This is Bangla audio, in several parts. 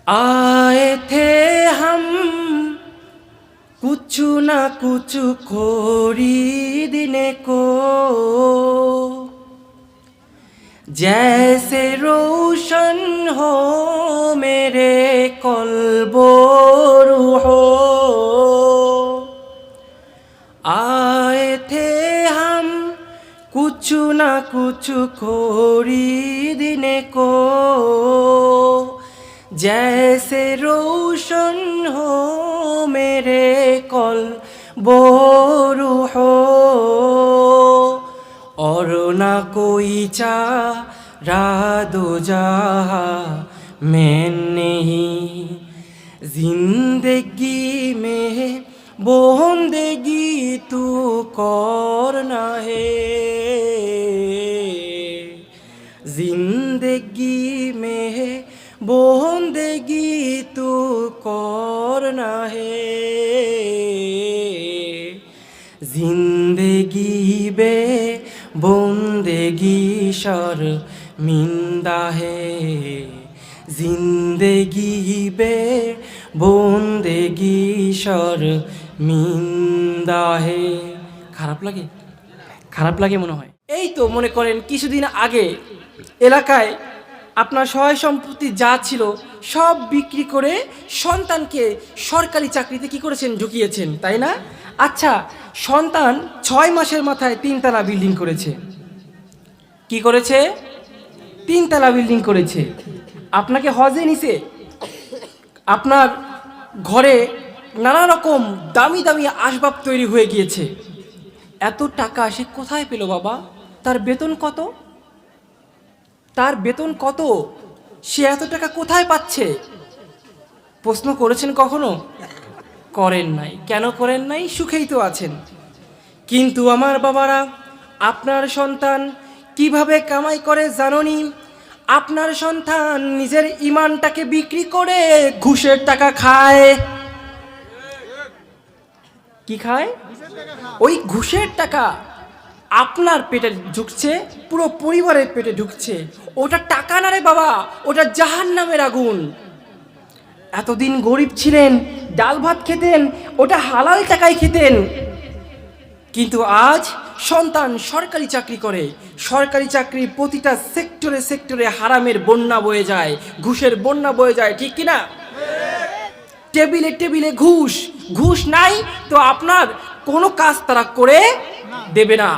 आए थे हम कुछ ना कुछ खरीदने को, जैसे रोशन हो मेरे कल्बो रूहो। आए थे हम कुछ ना कुछ खरीदने को, जैसे रोशन हो मेरे कल्बो रूहो। और ना कोई चारा दो जहाँ मैं नहीं, जिंदगी में बंदगी तू करना है, जिंदगी में बंदगी तू करना है, जिंदगी बे बंदगी शर्मिंदा है, जिंदगी बे बंदगी শর্মিন্দা হে। খারাপ লাগে? খারাপ লাগে মনে হয়। এই তো মনে করেন কিছুদিন আগে এলাকায় আপনার সহায় সম্পত্তি যা ছিল সব বিক্রি করে সন্তানকে সরকারি চাকরিতে কি করেছেন? ঢুকিয়েছেন, তাই না? আচ্ছা, সন্তান 6 মাসের মাথায় 3তলা বিল্ডিং করেছে। কি করেছে? 3তলা বিল্ডিং করেছে। আপনাকে হজে নিছে, আপনার ঘরে নানা রকম দামি দামি আসবাব তৈরি হয়ে গিয়েছে। এত টাকা সে কোথায় পেল বাবা? তার বেতন কত? তার বেতন কত? সে এত টাকা কোথায় পাচ্ছে? প্রশ্ন করেছেন কখনো? করেন নাই। কেন করেন নাই? সুখেই তো আছেন। কিন্তু আমার বাবারা, আপনার সন্তান কিভাবে কামাই করে জানোনি? আপনার সন্তান নিজের ইমানটাকে বিক্রি করে ঘুষের টাকা খায়। কি খায়? ওই ঘুষের টাকা আপনার পেটে ঢুকছে, পুরো পরিবারের পেটে ঢুকছে। ওটা টাকা না রে বাবা, ওটা জাহান্নামের আগুন। এতদিন গরিব ছিলেন, ডাল ভাত খেতেন, ওটা হালাল টাকায় খেতেন। কিন্তু আজ সন্তান সরকারি চাকরি করে, সরকারি চাকরি প্রতিটা সেক্টরে সেক্টরে হারামের বন্যা বয়ে যায়, ঘুষের বন্যা বয়ে যায়, ঠিক কিনা? টেবিলে টেবিলে ঘুষ। ঘুষ নাই তো আপনার কোনো কাজ তারা করে দেবে না।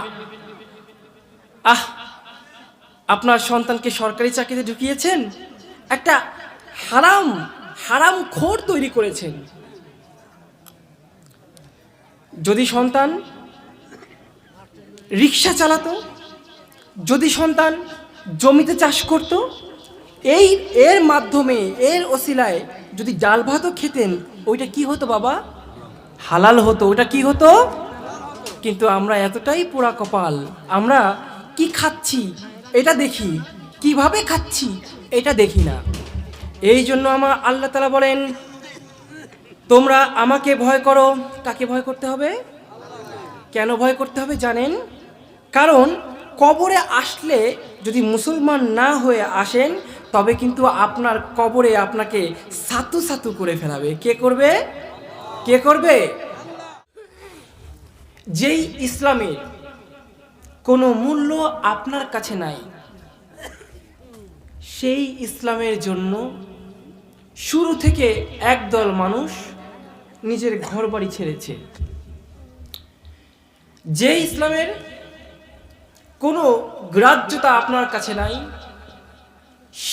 আপনার সন্তানকে সরকারি চাকরিতে ঢুকিয়েছেন, একটা হারাম খোর তৈরি করেছেন। যদি সন্তান রিক্সা চালাতো, যদি সন্তান জমিতে চাষ করত, এর মাধ্যমে এর ওসিলায় যদি ডাল ভাতও খেতেন, ওইটা কি হতো বাবা? হালাল হতো। ওটা কি হতো? কিন্তু আমরা এতটাই পোড়া কপাল, আমরা কি খাচ্ছি এটা দেখি, কিভাবে খাচ্ছি এটা দেখি না। এই জন্য আমার আল্লাহ তাআলা বলেন, তোমরা আমাকে ভয় করো। কাকে ভয় করতে হবে? কেন ভয় করতে হবে জানেন? কারণ কবরে আসলে যদি মুসলমান না হয়ে আসেন, তবে কিন্তু আপনার কবরে আপনাকে সাতু সাতু করে ফেলাবে। কে করবে? কে করবে? যেই ইসলামের কোনো মূল্য আপনার কাছে নাই, সেই ইসলামের জন্য শুরু থেকে একদল মানুষ নিজের ঘরবাড়ি ছেড়েছে। যে ইসলামের কোনো গ্রাহ্যতা আপনার কাছে নাই,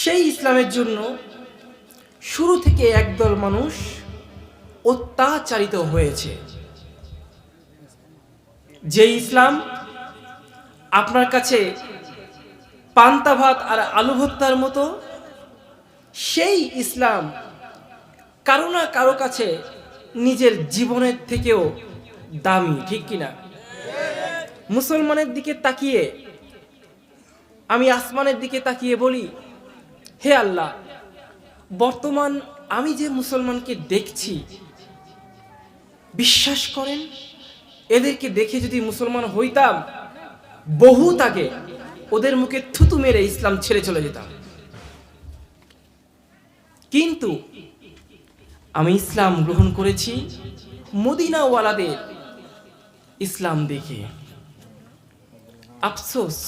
সেই ইসলামের জন্য শুরু থেকে একদল মানুষ অত্যাচারিত হয়েছে। যে ইসলাম আপনার কাছে পান্তা ভাত আর আলু ভর্তার মতো, সেই ইসলাম কারো না কারো কাছে নিজের জীবনের থেকেও দামি, ঠিক কিনা? মুসলমানের দিকে তাকিয়ে আমি আসমানের দিকে তাকিয়ে বলি, হে আল্লাহ, বর্তমান আমি যে মুসলমানকে দেখছি, বিশ্বাস করেন এদেরকে দেখে যদি মুসলমান হইতাম, বহুত আগে ওদের মুখে থুতু মেরে ইসলাম ছেড়ে চলে যেতাম। কিন্তু আমি ইসলাম গ্রহণ করেছি মদিনাওয়ালাদের ইসলাম দেখে। আফসোস,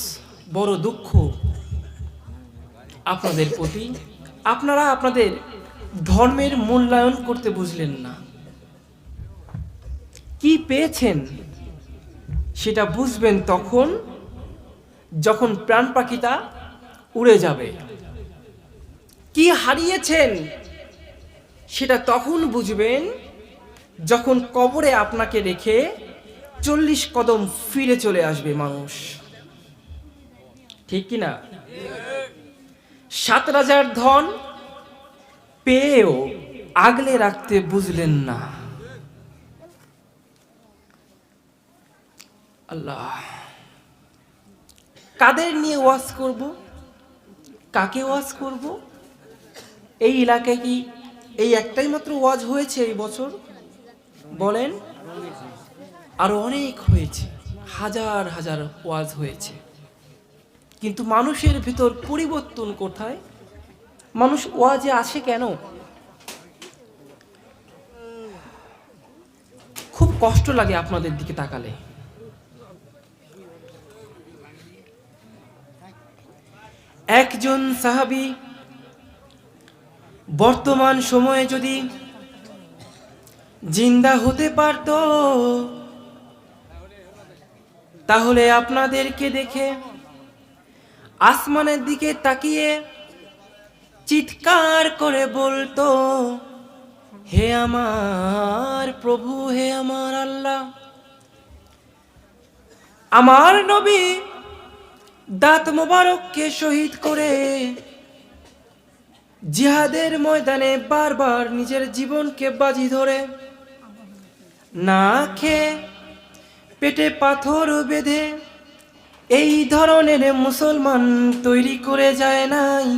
বড় দুঃখ আপনাদের প্রতি, আপনারা আপনাদের ধর্মের মূল্যায়ন করতে বুঝলেন না। কি পেয়েছেন সেটা বুঝবেন তখন যখন প্রাণ পাখিটা উড়ে যাবে। কি হারিয়েছেন সেটা তখন বুঝবেন যখন কবরে আপনাকে রেখে 40 কদম ফিরে চলে আসবে মানুষ। ঠিক কিনা? 7 রাজার ধন পেয়েও আগলে রাখতে বুঝলেন না। আল্লাহ, কাদের নিয়ে ওয়াজ করব, কাকে ওয়াজ করব? এই এলাকায় কি এই একটাই মাত্র ওয়াজ হয়েছে এই বছর? বলেন, আরো অনেক হয়েছে, হাজার হাজার ওয়াজ হয়েছে, কিন্তু মানুষের ভিতর পরিবর্তন কোথায়? মানুষ ওয়াজে আসে কেন? খুব কষ্ট লাগে আপনাদের দিকে তাকালে। একজন সাহাবী বর্তমান সময়ে যদি জিন্দা হতে পারত, তাহলে আপনাদেরকে দেখে আসমানের দিকে তাকিয়ে চিৎকার করে বলতো, হে আমার প্রভু, হে আমার আল্লাহ, আমার নবী দাঁত মোবারককে শহীদ করে জিহাদের ময়দানে বারবার নিজের জীবনকে বাজি ধরে না খেয়ে পেটে পাথর বেঁধে এই ধরনের মুসলমান তৈরি করে যায় নাই।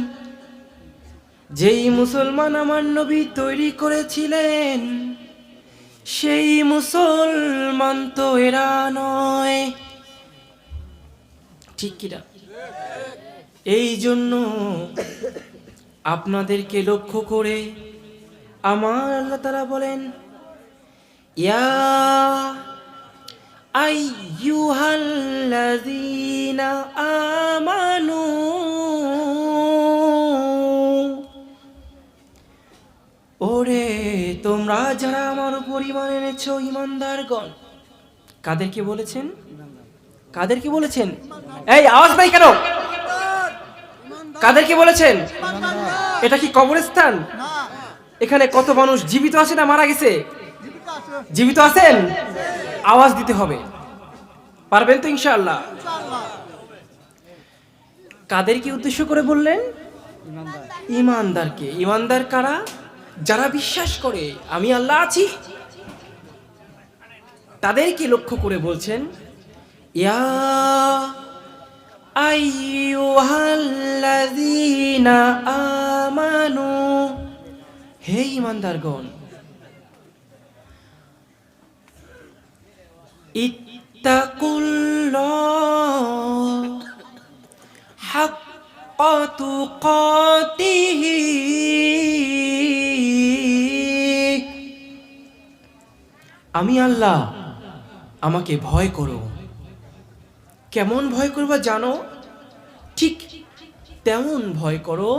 যেই মুসলমান আমার নবী তৈরি করেছিলেন, সেই মুসলমান তো এরা নয়। ঠিক কিনা? এই জন্য আপনাদেরকে লক্ষ্য করে আমার আল্লাহ তাআলা বলেন, ইয়া আইয়ুহাল্লাযীনা আমানু, ওরে তোমরা যারা আমার উপর ঈমান এনেছো, ঈমানদারগণ। কাদেরকে বলেছেন? কাদেরকে বলেছেন? এই আওয়াজ নাই কেন? কাদেরকে বলেছেন? এটা কি কবরস্থান? এখানে কত মানুষ জীবিত আছে না মারা গেছে? জীবিত আছেন? আওয়াজ দিতে হবে, পারবেন তো ইনশাআল্লাহ? কাদেরকে উদ্দেশ্য করে বললেন? ঈমানদারকে। ঈমানদার কারা? যারা বিশ্বাস করে আমি আল্লাহ আছি, তাদেরকে লক্ষ্য করে বলছেন, ইয়া আইয়ুহাল্লাযীনা আমানু, হে ঈমানদারগণ, ইত্তাকুল্লাহ হাক্কা তুকাতিহি, আমি আল্লাহ, আমাকে ভয় করো। কেমন ভয় করবা জানো? ঠিক তেমন ভয় করো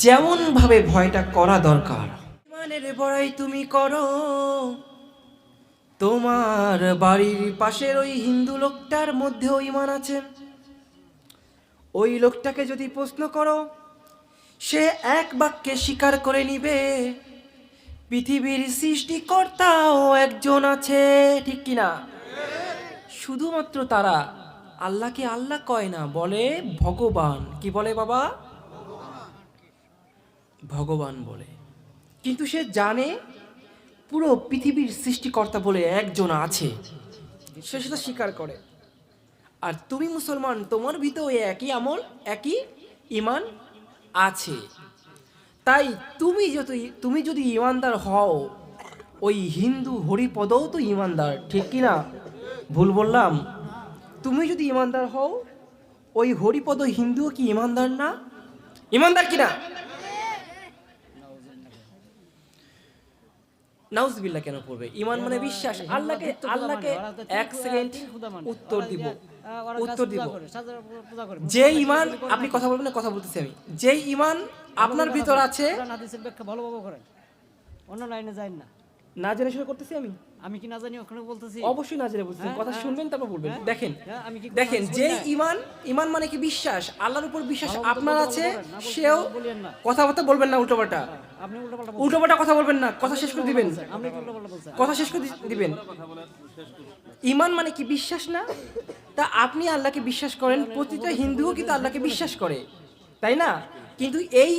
যেমন ভাবে ভয়টা করা দরকার। ইমানের বড়াই তুমি করো। তোমার বাড়ির পাশের ওই হিন্দু লোকটার মধ্যেও ঈমান আছে। ওই লোকটাকে যদি প্রশ্ন করো, সে এক বাক্যে স্বীকার করে নিবে পৃথিবীর সৃষ্টিকর্তাও একজন আছে। ঠিক কিনা? শুধুমাত্র তারা আল্লাহকে আল্লাহ কয় না, বলে ভগবান। কি বলে বাবা? ভগবান বলে। কিন্তু সে জানে পুরো পৃথিবীর সৃষ্টিকর্তা বলে একজন আছে, সে সেটা স্বীকার করে। আর তুমি মুসলমান, তোমার ভিতরে একই আমল, একই ঈমান আছে। তাই তুমি যদি ঈমানদার হও, ওই হিন্দু হরিপদও তো ঈমানদার। ঠিক কিনা? ভুল বললাম? তুমি যদি ঈমানদার হও, ওই হরিপদ হিন্দুও কি ঈমানদার না? ঈমানদার কিনা? নাউজুবিল্লাহ কেন পড়বে? ইমান মানে বিশ্বাস। আল্লাহকে এক সেকেন্ড উত্তর দিব। যে ইমান, আপনি কথা বলবেন না, কথা বলতেছি আমি। যে ইমান আপনার ভিতর আছে, ভালোভাবে করেন, অন্য লাইনে যাই না। না জেনে শুনে করতেছি আমি কি না জানি ওখানে বলতেছি? অবশ্যই না জেনে বলতেছি। কথা শুনবেন তারপর বলবেন। দেখেন আমি কি দেখেন, যে ইমান মানে কি বিশ্বাস, আল্লাহর উপর বিশ্বাস আপনার আছে, সেও কথাবার্তা বলবেন না উল্টোপাল্টা। আপনি উল্টোপাল্টা উল্টোপাল্টা কথা বলবেন না, কথা শেষ করে দিবেন। আপনি উল্টোপাল্টা বলছেন। কথা শেষ করে দিবেন। ইমান মানে কি বিশ্বাস না? তা আপনি আল্লাহকে বিশ্বাস করেন, প্রতিটা হিন্দুও কিন্তু আল্লাহকে বিশ্বাস করে, তাই না? কিন্তু এই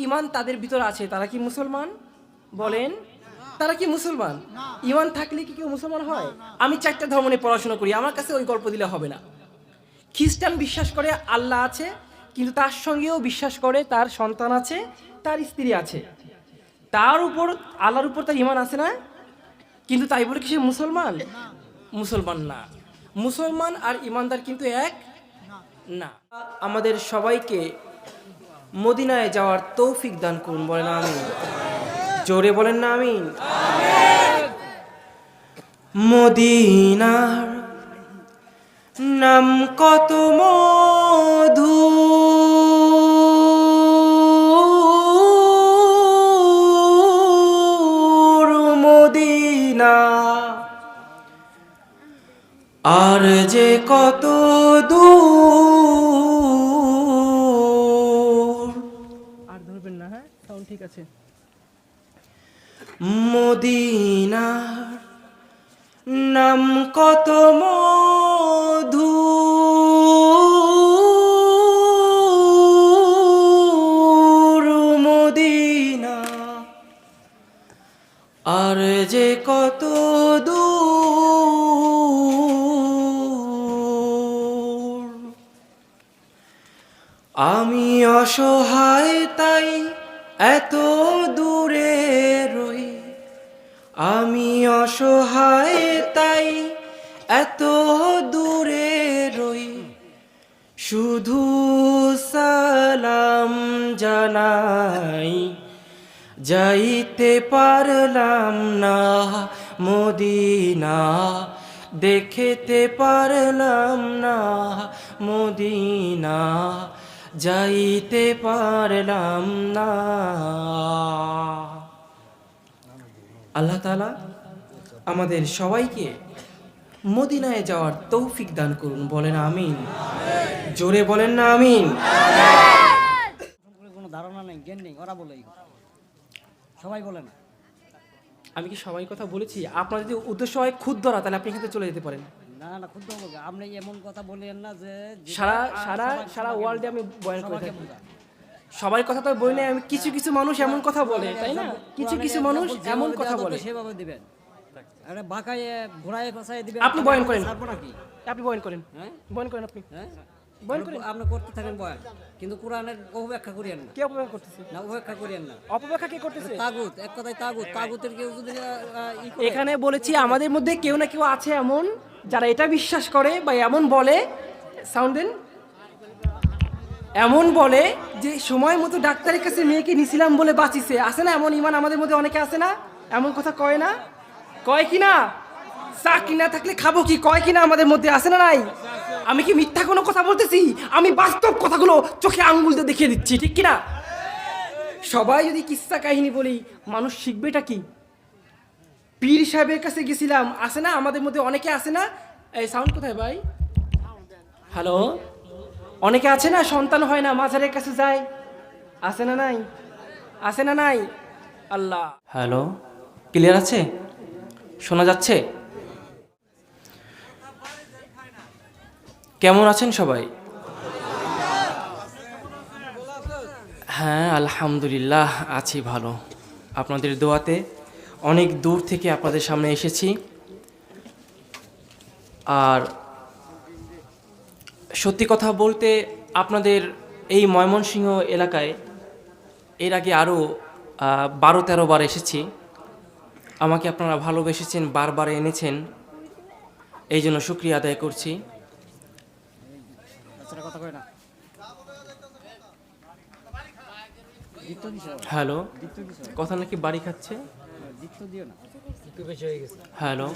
ইমান তাদের ভিতর আছে, তারা কি মুসলমান? বলেন, তারা কি মুসলমান? ইমান থাকলে কি কেউ মুসলমান হয়? আমি 4টা ধর্ম নিয়ে পড়াশোনা করি, আমার কাছে ওই গল্প দিলে হবে না। খ্রিস্টান বিশ্বাস করে আল্লাহ আছে, কিন্তু তার সঙ্গেও বিশ্বাস করে তার সন্তান আছে, তার স্ত্রী আছে, তার উপর আল্লাহর উপর তার ইমান আছে না? কিন্তু তাই বলে কি সে মুসলমান? মুসলমান না। মুসলমান আর ইমানদার কিন্তু এক না। আমাদের সবাইকে মদিনায় যাওয়ার তৌফিক দান করুন, বলেন আমিন। জোরে বলেন না আমিন। মদিনার নাম কত মধু, মদিনা আর যে কত দূর। আর ধরবেন না, হ্যাঁ, সাউন্ড ঠিক আছে। মদিনার নাম কত মধু, মদিনা আর যে কত দূর। আমি অসহায় তাই এত দূরে রই, আমি অসহায় তাই এত দূরে রই, শুধু সালাম জানাই, যাইতে পারলাম না মদিনা, দেখতে পারলাম না মদিনা, যাইতে পারলাম না। আল্লাহ তাআলা আমাদের সবাইকে মদিনায় যাওয়ার তৌফিক দান করুন, বলেন আমিন। জোরে বলেন না আমিন। কোনো ধারণা নেই, জ্ঞান নেই, ওরা বলেই, সবাই বলে না। আমি কি সবাই কথা বলেছি? আপনার যদি উদ্দেশ্য হয় খুদ ধরা, তাহলে আপনি এখানে চলে যেতে পারেন। না না, খুব বলবো, আপনি এমন কথা বলেন না যে সারা ওয়ার্ল্ডে আমি বয়ান করে থাকি। সবাই কথা তো বই নাই, আমি কিছু কিছু মানুষ এমন কথা বলে, তাই না? কিছু মানুষ এমন কথা বলে, সেভাবে দিবেন। আরে বাঁকায়ে ঘোড়ায় ফাঁসায় দিবেন। আপনি বয়ান করেন, ছাড়বো নাকি? আপনি বয়ান করেন, হ্যাঁ বয়ান করেন, আপনি হ্যাঁ বয়ান করেন। আপনি করতে থাকেন বয়ান, কিন্তু কোরআনের অপব্যাখ্যা করিয়েন না। কে অপব্যাখ্যা করতেছে? না, অপব্যাখ্যা করিয়েন না। অপব্যাখ্যা কে করতেছে? তাগুত, এক কথায় তাগুত। তাগুতের কেউ যদি এখানে বলেছি আমাদের মধ্যে কেউ না কেউ আছে এমন, যারা এটা বিশ্বাস করে বা এমন বলে, সাউন্ড দেন, এমন বলে যে সময় মতো ডাক্তারের কাছে মেয়েকে নিছিলাম বলে বাঁচিছে। আছে না এমন ইমান আমাদের মধ্যে? অনেকে আছে না এমন কথা কয় না? কয় কি না? চাকরি না থাকলে খাবো কি, কয় কি না আমাদের মধ্যে? আছে না নাই? আমি কি মিথ্যা কোনো কথা বলতেছি? আমি বাস্তব কথাগুলো চোখে আঙ্গুল দিয়ে দেখিয়ে দিচ্ছি, ঠিক কিনা? সবাই যদি কিস্সা কাহিনী বলি, মানুষ শিখবেটা কি? পীর সাহেবের কাছে গেছিলাম, আছে না আমাদের মধ্যে অনেকে? আছে না? এই সাউন্ড কোথায় ভাই? হ্যালো, অনেকে আছে না সন্তান হয় না, মাজারের কাছে যায়, আছে না নাই? আছে না নাই? আল্লাহ, হ্যালো, ক্লিয়ার আছে? শোনা যাচ্ছে? কেমন আছেন সবাই? হ্যাঁ, আলহামদুলিল্লাহ আছি ভালো। আপনাদের দোয়াতে অনেক দূর থেকে আপনাদের সামনে এসেছি। আর সত্যি কথা বলতে, আপনাদের এই ময়মনসিংহ এলাকায় এর আগে আরও 12-13 বার এসেছি। আমাকে আপনারা ভালোবেসেছেন, বারবার এনেছেন, এই জন্য শুকরিয়া আদায় করছি। হ্যালো, কথা নাকি বাড়ি খাচ্ছে? দীপ্ত দিও না, একটু বেশি হয়ে গেছে। হ্যালো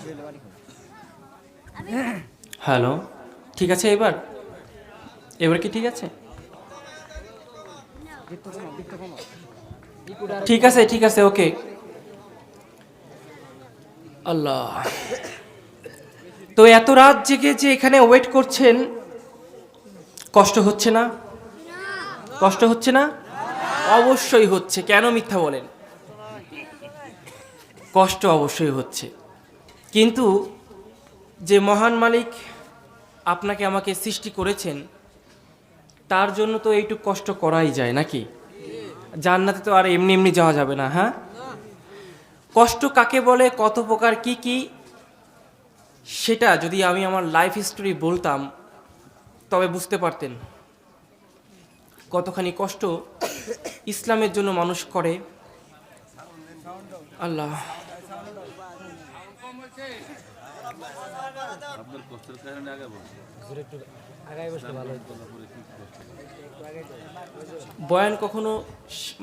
হ্যালো, ঠিক আছে এবার? এবার কি ঠিক আছে? দীপ্ত কমাও, দীপ্ত কমাও। ঠিক আছে ঠিক আছে, ওকে। আল্লাহ, তো এত রাত জেগে যে এখানে ওয়েট করছেন, কষ্ট হচ্ছে না? কষ্ট হচ্ছে না? অবশ্যই হচ্ছে, কেন মিথ্যা বলেন? কষ্ট অবশ্যই হচ্ছে, কিন্তু যে মহান মালিক আপনাকে আমাকে সৃষ্টি করেছেন তার জন্য তো এইটুকু কষ্ট করাই যায় নাকি? জান্নাতে তো আর এমনি এমনি যাওয়া যাবে না। হ্যাঁ, কষ্ট কাকে বলে, কত প্রকার, কি কি, সেটা যদি আমি আমার লাইফ হিস্টোরি বলতাম তবে বুঝতে পারতেন কতখানি কষ্ট ইসলামের জন্য মানুষ করে। আল্লাহ, বয়ান কখনো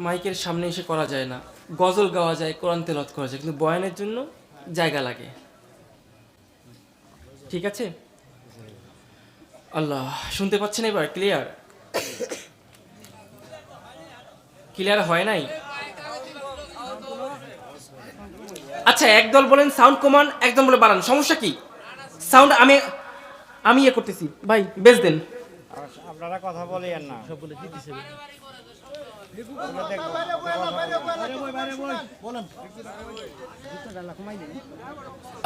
মাইকের সামনে এসে করা যায় না, গজল গাওয়া যায়, কোরআন তেলাওয়াত করা যায়, কিন্তু বয়ানের জন্য জায়গা লাগে। ঠিক আছে? আল্লাহ, শুনতে পাচ্ছেন এবার ক্লিয়ার? ক্লিয়ার হয় নাই? আচ্ছা, একদল বলেন সাউন্ড কমান, একদল বলে বাড়ান, সমস্যা কি? সাউন্ড আমি ইয়ে করতেছি ভাই, বেশ দেন। আপনারা কথা বলেন না, সব বলে কি দিছে?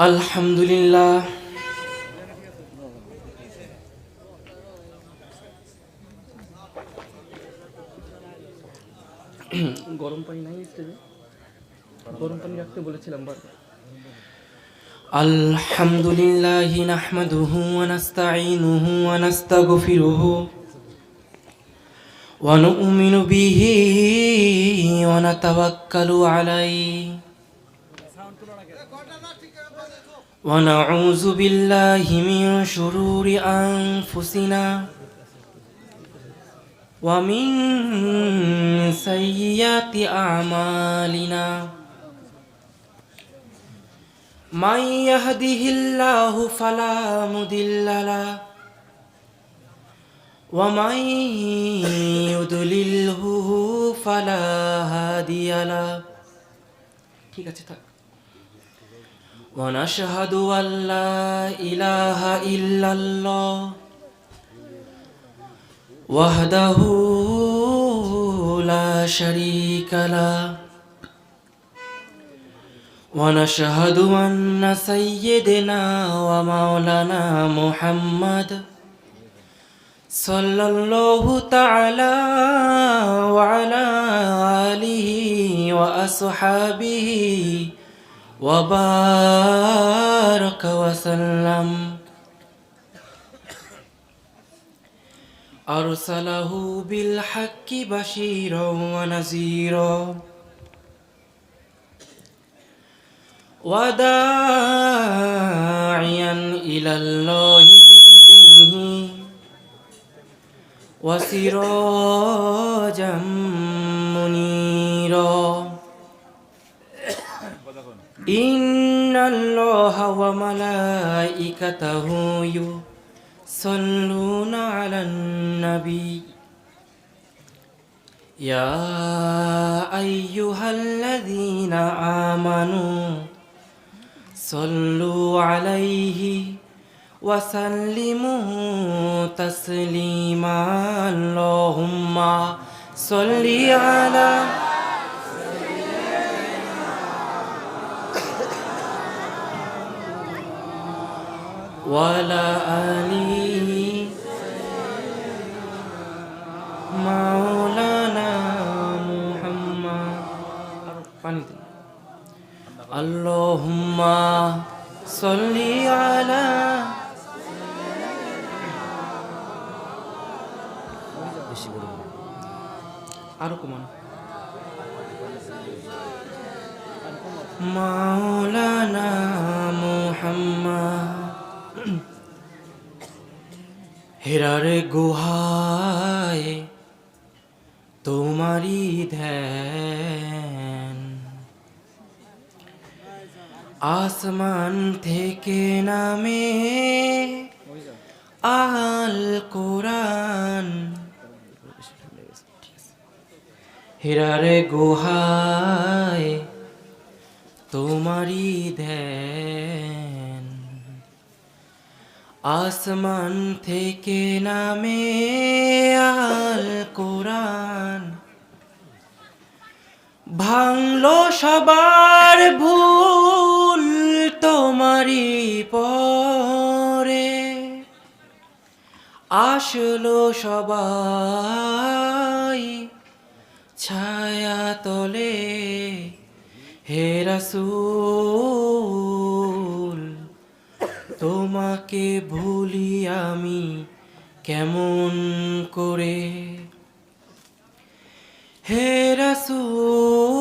আলহামদুলিল্লাহ, গরম পানি নাই স্টেজে, গরম পানি রাখতে বলেছিলাম বারবার। আলহামদুলিল্লাহ নাহমাদুহু ওয়া নাস্তাঈনুহু ওয়া নাস্তাগফিরুহু ওয়া নু'মিনু বিহি ওয়া নাতাওয়াক্কালু আলাইহি ওয়া নাউযু বিল্লাহি মিন শুরুরি আনফুসিনা ওয়া মিন সাইয়্যাতি আ'মালিনা। মান ইয়াহদিহিল্লাহু ফালা মুদিল্লা লাহু ওয়া মান ইউদ্লিলহু ফালা হাদিয়া লাহু। ঠিক আছে, থাক। ওয়া নাশহাদু আল্লা ইলাহা ইল্লাল্লাহ ওয়াহদাহু লা শারীকা লাহু ونشهد أن سيدنا ومولانا محمد صلى الله تعالى وعلى آله وأصحابه وبارك وسلم أرسله بالحق بشيرا ونذيرا وداعيا إلى الله بإذنه وسراجا منيرا. إن الله وملائكته يصلون على النبي يا أيها الذين آمنوا صلوا عليه وسلموا تسليما. اللهم صل على وعلى آله مولانا محمد. اللهم صل على আরো কমান মাওলানা মুহাম্মদ। হেরার গুহায় তোমারি ধ্যান আসমান থেকে নামে আল কোরআন, হীরার গুহায় তোমারই ধ্যান। আসমান থেকে নামে আল কোরআন, ভাঙলো সবার ভুল তোমারই পরে, আসলো সবাই ছায়া তলে। হে রাসূল তোমাকে ভুলি আমি কেমন করে, হে রাসূল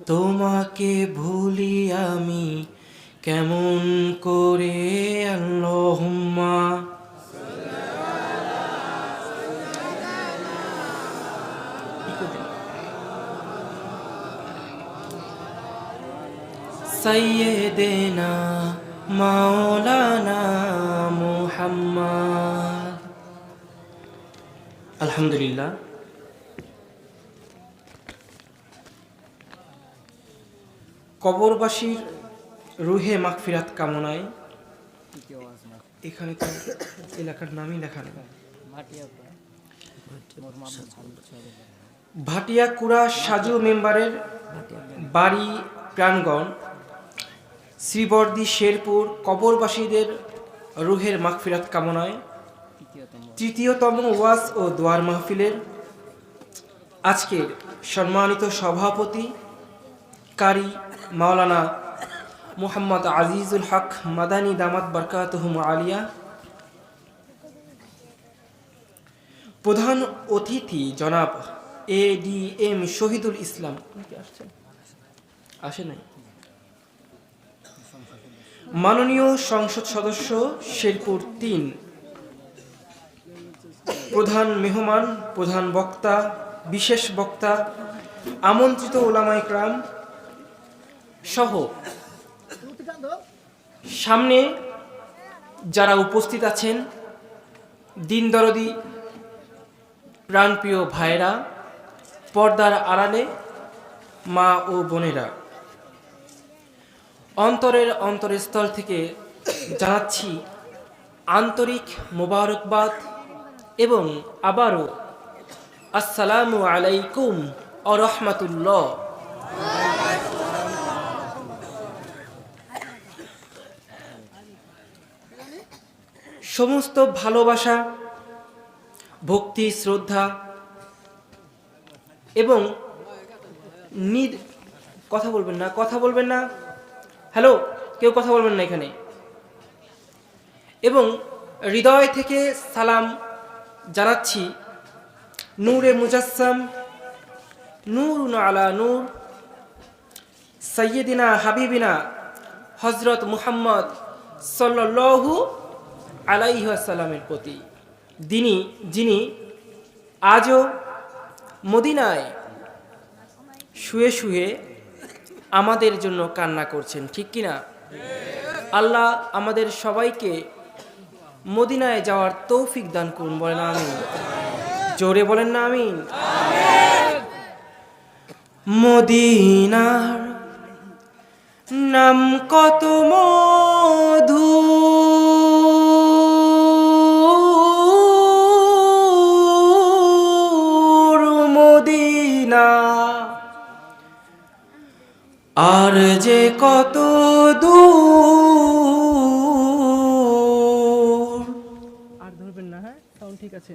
তোমাকে ভুলি আমি কেমন করে। আল্লাহুম্মা সাইয়্যিদিনা মাওলানা মুহাম্মদ। আলহামদুলিল্লাহ। কবরবাসীর রুহে মাগফিরাত কামনায় এখানে তো এলাকার নামই লেখা নেই। ভাটিয়াকুড়া সাজু মেম্বারের বাড়ি প্রাণগণ শ্রীবর্দী শেরপুর কবরবাসীদের রুহের মাগফিরাত কামনায় তৃতীয়তম ওয়াজ ও দোয়ার মাহফিলের আজকের সম্মানিত সভাপতি কারি মাওলানা মুহাম্মদ আজিজুল হক মাদানী দামাত বরকাতুহুম আলিয়া, প্রধান অতিথি জনাব ADM শহীদুল ইসলাম আসে নাই, মাননীয় সংসদ সদস্য শেরপুর ৩, প্রধান মেহমান, প্রধান বক্তা, বিশেষ বক্তা, আমন্ত্রিত উলামায়ে কেরাম সহ সামনে যারা উপস্থিত আছেন, দিন দরদি প্রাণপ্রিয় ভাইরা, পর্দার আড়ালে মা ও বোনেরা, অন্তরের অন্তরস্থল থেকে জানাচ্ছি আন্তরিক মোবারকবাদ এবং আবারও আসসালামু আলাইকুম ওয়া রাহমাতুল্লাহ। সমস্ত ভালোবাসা, ভক্তি, শ্রদ্ধা এবং কথা বলবেন না, হ্যালো, কেউ কথা বলবেন না এখানে, এবং হৃদয় থেকে সালাম জানাচ্ছি নূরে মুজাসসাম, নূরুন আলা নূর, সাইয়্যিদিনা হাবিবিনা হযরত মুহাম্মদ সাল্লাল্লাহু আলাইহি ওয়াসাল্লামের প্রতি, যিনি আজও মদিনায় শুয়ে শুয়ে আমাদের জন্য কান্না করছেন, ঠিক কিনা? আল্লাহ আমাদের সবাইকে মদিনায় যাওয়ার তৌফিক দান করুন, বলেন আমিন। জোরে বলেন না আমিন। মদিনার নাম কত মধু, মদিনা আর যে কত দূর। আর ধরবেন না, হ্যাঁ, সাউন্ড ঠিক আছে।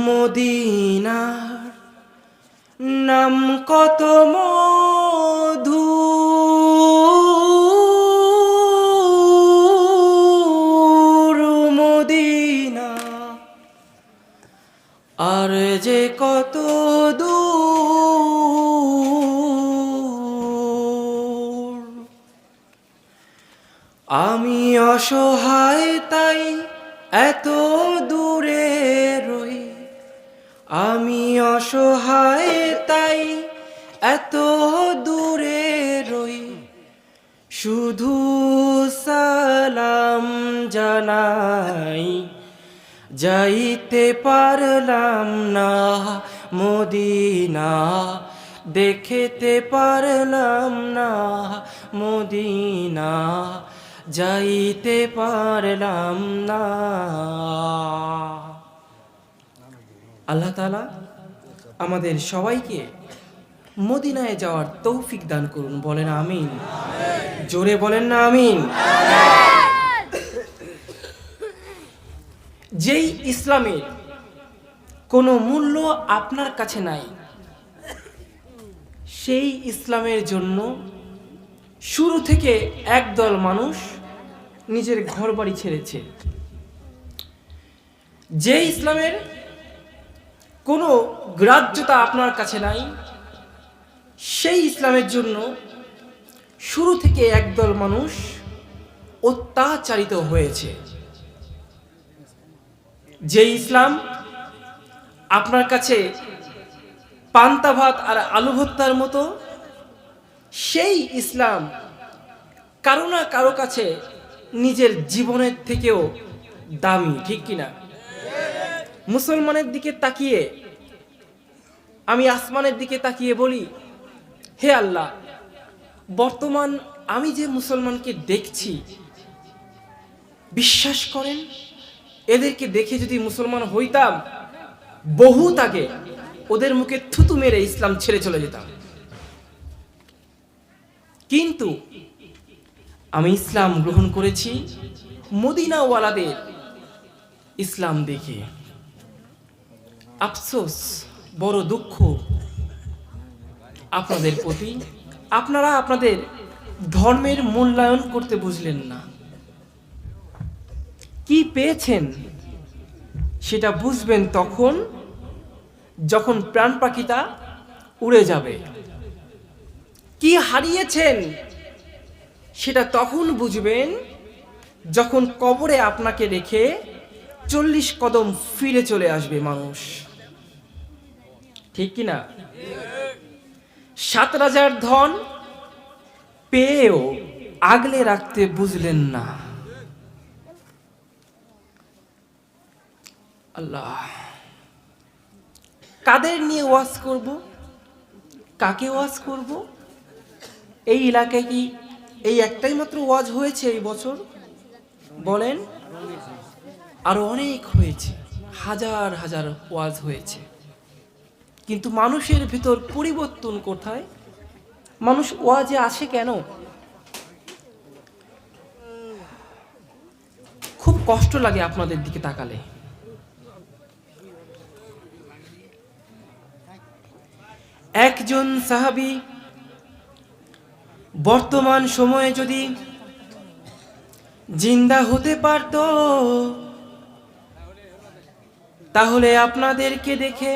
মদিনার নাম কত মধু, মদিনা আর যে কত দূর। আমি অসহায় তাই এত দূরে রই, আমি অসহায় তাই এত ঠিকানায় যাইতে পারলাম না মদিনা, দেখতে পারলাম না মদিনা, যাইতে পারলাম না। আল্লাহ তাআলা আমাদের সবাইকে মদিনায় যাওয়ার তৌফিক দান করুন, বলেন আমিন। জোরে বলেন না আমিন। যেই ইসলামের কোনো মূল্য আপনার কাছে নাই, সেই ইসলামের জন্য শুরু থেকে একদল মানুষ নিজের ঘরবাড়ি ছেড়েছে। যে ইসলামের কোনো গ্রাহ্যতা আপনার কাছে নাই, সেই ইসলামের জন্য শুরু থেকে একদল মানুষ অত্যাচারিত হয়েছে। যে ইসলাম আপনার কাছে পান্তা ভাত আর আলু ভর্তার মতো, সেই ইসলাম কারো না কারো কাছে নিজের জীবনের থেকেও দামি, ঠিক কিনা? মুসলমানের দিকে তাকিয়ে আমি আসমানের দিকে তাকিয়ে বলি, হে আল্লাহ, বর্তমান আমি যে মুসলমানকে দেখছি, বিশ্বাস করেন এদেরকে দেখে যদি মুসলমান হইতাম, বহুত আগে ওদের মুখে থুতু মেরে ইসলাম ছেড়ে চলে যেতাম। কিন্তু আমি ইসলাম গ্রহণ করেছি মদিনাওয়ালাদের ইসলাম দেখে। আফসোস, বড় দুঃখ আপনাদের প্রতি, আপনারা আপনাদের ধর্মের মূল্যায়ন করতে বুঝলেন না। কি পেয়েছেন সেটা বুঝবেন তখন যখন প্রাণ পাখিটা উড়ে যাবে। কি হারিয়েছেন সেটা তখন বুঝবেন যখন কবরে আপনাকে রেখে 40 কদম ফিরে চলে আসবে মানুষ, ঠিক কিনা? 7 রাজার ধন পেয়েও আগলে রাখতে বুঝলেন না। আল্লাহ, কাদের নিয়ে ওয়াজ করব, কাকে ওয়াজ করব? এই এলাকায় কি এই একটাই মাত্র ওয়াজ হয়েছে এই বছর? বলেন, আরো অনেক হয়েছে, হাজার হাজার ওয়াজ হয়েছে। কিন্তু মানুষের ভিতর পরিবর্তন কোথায়? মানুষ ওয়াজে আসে কেন? খুব কষ্ট লাগে আপনাদের দিকে তাকালে। একজন সাহাবী বর্তমান সময়ে যদি জিন্দা হতে পারত, তাহলে আপনাদেরকে দেখে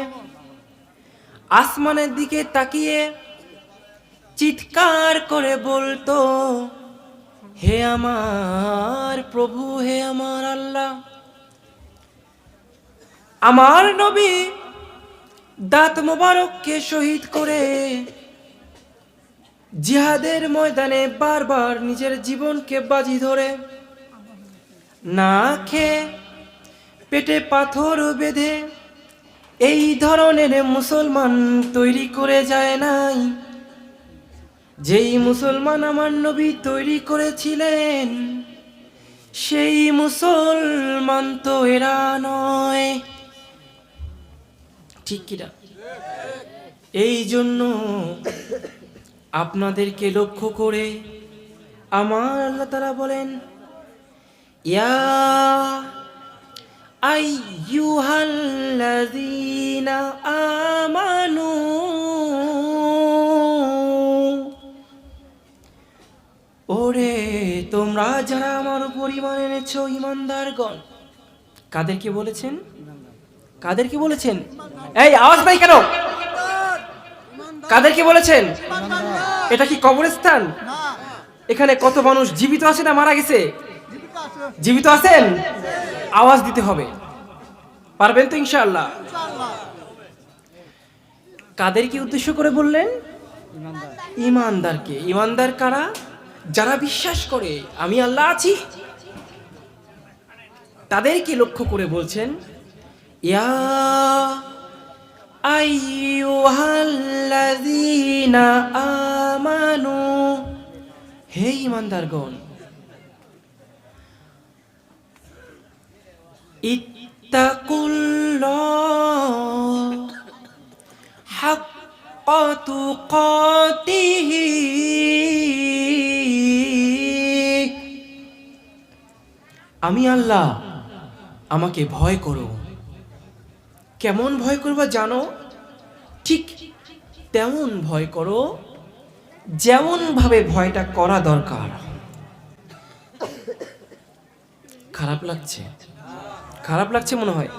আসমানের দিকে তাকিয়ে চিৎকার করে বলতো, হে আমার প্রভু, হে আমার আল্লাহ, আমার নবী দাঁত মোবারককে শহীদ করে জিহাদের ময়দানে বারবার নিজের জীবনকে বাজি ধরে না খেয়ে পেটে পাথর বেঁধে এই ধরনের মুসলমান তৈরি করে যায় নাই। যেই মুসলমান আমার নবী তৈরি করেছিলেন, সেই মুসলমান তো এরা নয়, ঠিক কিনা? এই জন্য আপনাদেরকে লক্ষ্য করে আমার আল্লাহ তাআলা বলেন, ইয়া আইয়ুহাল্লাযীনা আমানু, ওরে তোমরা যারা আমার উপর ঈমান এনেছো, ঈমানদারগণ। কাদেরকে বলেছেন? কাদেরকে বলেছেন? এই আওয়াজ নাই কেন? কাদেরকে বলেছেন? এটা কি কবরস্থান? এখানে কত মানুষ জীবিত আছে না মারা গেছে? জীবিত আছেন? আওয়াজ দিতে হবে, পারবেন তো ইনশাআল্লাহ? কাদেরকে উদ্দেশ্য করে বললেন? ঈমানদারকে। ঈমানদার কারা? যারা বিশ্বাস করে আমি আল্লাহ আছি, তাদেরকে লক্ষ্য করে বলছেন, ইয়া আইয়ুহাল্লাযীনা আমানু, হে ঈমানদারগণ, ইত্তাকুল্লাহ হাক্কা তুকাতিহি, আমি আল্লাহ, আমাকে ভয় করো। কেমন ভয় করবা জানো? ঠিক তেমন ভয় করো যেমন ভাবে ভয়টা করা দরকার। খারাপ লাগছে? খারাপ লাগছে মনে হয়।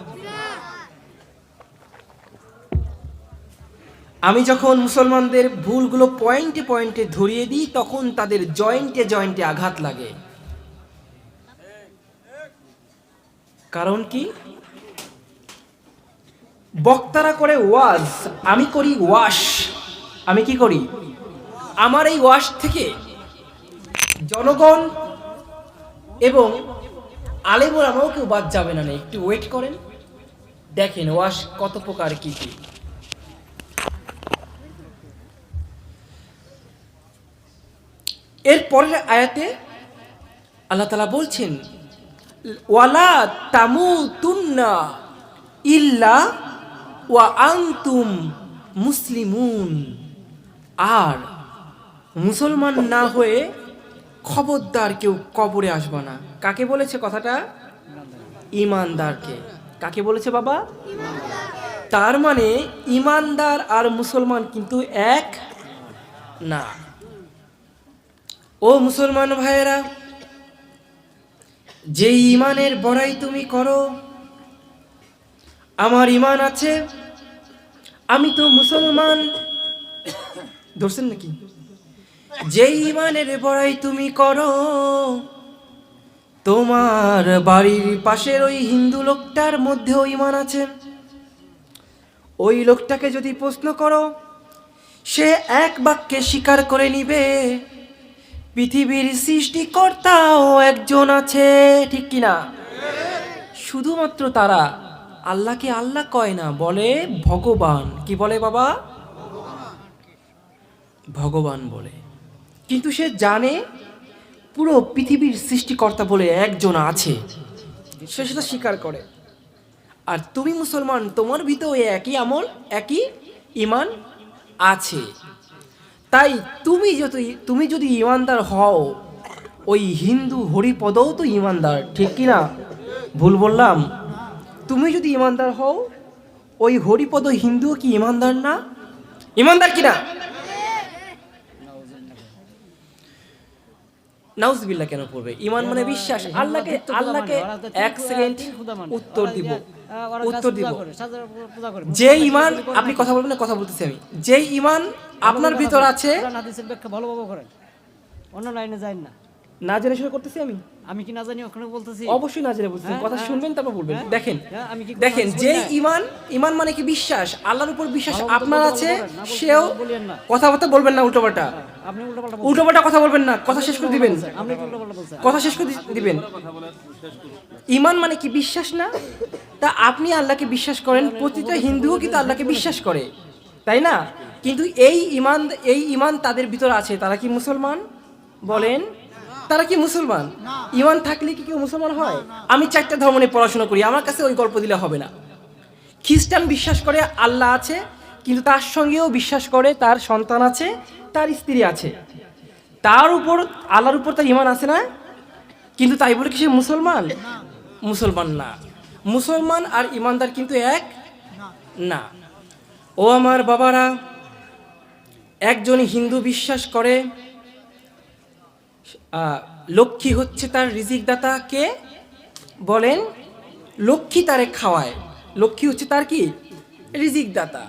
আমি যখন মুসলমানদের ভুলগুলো পয়েন্টে পয়েন্টে ধরিয়ে দিই, তখন তাদের জয়েন্টে জয়েন্টে আঘাত লাগে। কারণ কি? বক্তারা করে ওয়াজ, আমি করি ওয়াশ। আমি কি করি? আমার এই ওয়াশ থেকে জনগণ এবং আলেমুল আমাও কেউ বাদ যাবে না। একটু ওয়েট করেন, দেখেন ওয়াশ কত প্রকার কি কি। এর পরের আয়াতে আল্লাহ তাআলা বলছেন, ওয়ালা তামুতুন্না ইল্লা ওয়া আনতুম মুসলিমুন, আর মুসলমান না হয়ে খবরদার কেউ কবরে আসবা না। কাকে বলেছে কথাটা? ঈমানদারকে। কাকে বলেছে বাবা? তার মানে ঈমানদার আর মুসলমান কিন্তু এক না। ও মুসলমান ভাইয়েরা, যে ঈমানের বড়াই তুমি করো, আমার ঈমান আছে, আমি তো মুসলমান, ধরছেন নাকি? যে ঈমানের বড়াই তুমি করো, তোমার বাড়ির পাশের ওই হিন্দু লোকটার মধ্যেও ঈমান আছে। ওই লোকটাকে যদি প্রশ্ন করো, সে এক বাক্যে স্বীকার করে নিবে পৃথিবীর সৃষ্টিকর্তাও একজন আছে, ঠিক কিনা? শুধুমাত্র তারা আল্লাহকে আল্লাহ কয় না, বলে ভগবান। কি বলে বাবা? ভগবান বলে। কিন্তু সে জানে পুরো পৃথিবীর সৃষ্টিকর্তা বলে একজন আছে, সে সেটা স্বীকার করে। আর তুমি মুসলমান, তোমার ভিতরে একই আমল, একই ঈমান আছে। তাই তুমি যদি ঈমানদার হও, ওই হিন্দু হরিপদও তো ঈমানদার, ঠিক কিনা? ভুল বললাম? তুমি যদি ঈমানদার হও, ওই হরিপদ হিন্দুও কি ঈমানদার না? ঈমানদার কিনা? নাউজুবিল্লাহ কেন পড়বে? ঈমান মানে বিশ্বাস। আল্লাহকে এক সেকেন্ড উত্তর দিব। যে ঈমান, আপনি কথা বলবেন না, কথা বলতেছি আমি। যে ঈমান আপনার ভিতর আছে, ভালোভাবে করেন, অন্য লাইনে যাই না। না জেনে শুনে করতেছি আমি কি না জানি ওখানে বলতেছি? অবশ্যই না জেনে বলতেছি। কথা শুনবেন তারপর বলবেন। দেখেন আমি কি দেখেন, যে ঈমান মানে কি বিশ্বাস, আল্লাহর উপর বিশ্বাস আপনার আছে, সেও কথাবার্তা বলবেন না উল্টোপাল্টা। আপনি উল্টোপাল্টা কথা বলবেন না, কথা শেষ করে দিবেন। আপনি উল্টোপাল্টা বলছেন, কথা শেষ করে দিবেন। ঈমান মানে কি বিশ্বাস না? তা আপনি আল্লাহকে বিশ্বাস করেন, প্রতিটা হিন্দুও কিন্তু আল্লাহকে বিশ্বাস করে, তাই না? কিন্তু এই ঈমান তাদের ভিতর আছে। তারা কি মুসলমান? বলেন, তারা কি মুসলমান? ঈমান থাকলে কি কেউ মুসলমান হয়? আমি 4টা ধর্ম নিয়ে পড়াশোনা করি, আমার কাছে ওই গল্প দিলে হবে না। খ্রিস্টান বিশ্বাস করে আল্লাহ আছে, কিন্তু তার সঙ্গেও বিশ্বাস করে তার সন্তান আছে, তার স্ত্রী আছে, তার উপর আল্লাহর উপর তার ঈমান আছে না? কিন্তু তাই বলে কি সে মুসলমান? মুসলমান না। মুসলমান আর ঈমানদার কিন্তু এক না। ও আমার বাবারা, একজন হিন্দু বিশ্বাস করে লক্ষ্মী হচ্ছে তার রিজিক দাতা। কে বলেন? লক্ষ্মী তারে খাওয়ায়, লক্ষ্মী হচ্ছে তার কি? রিজিক দাতা।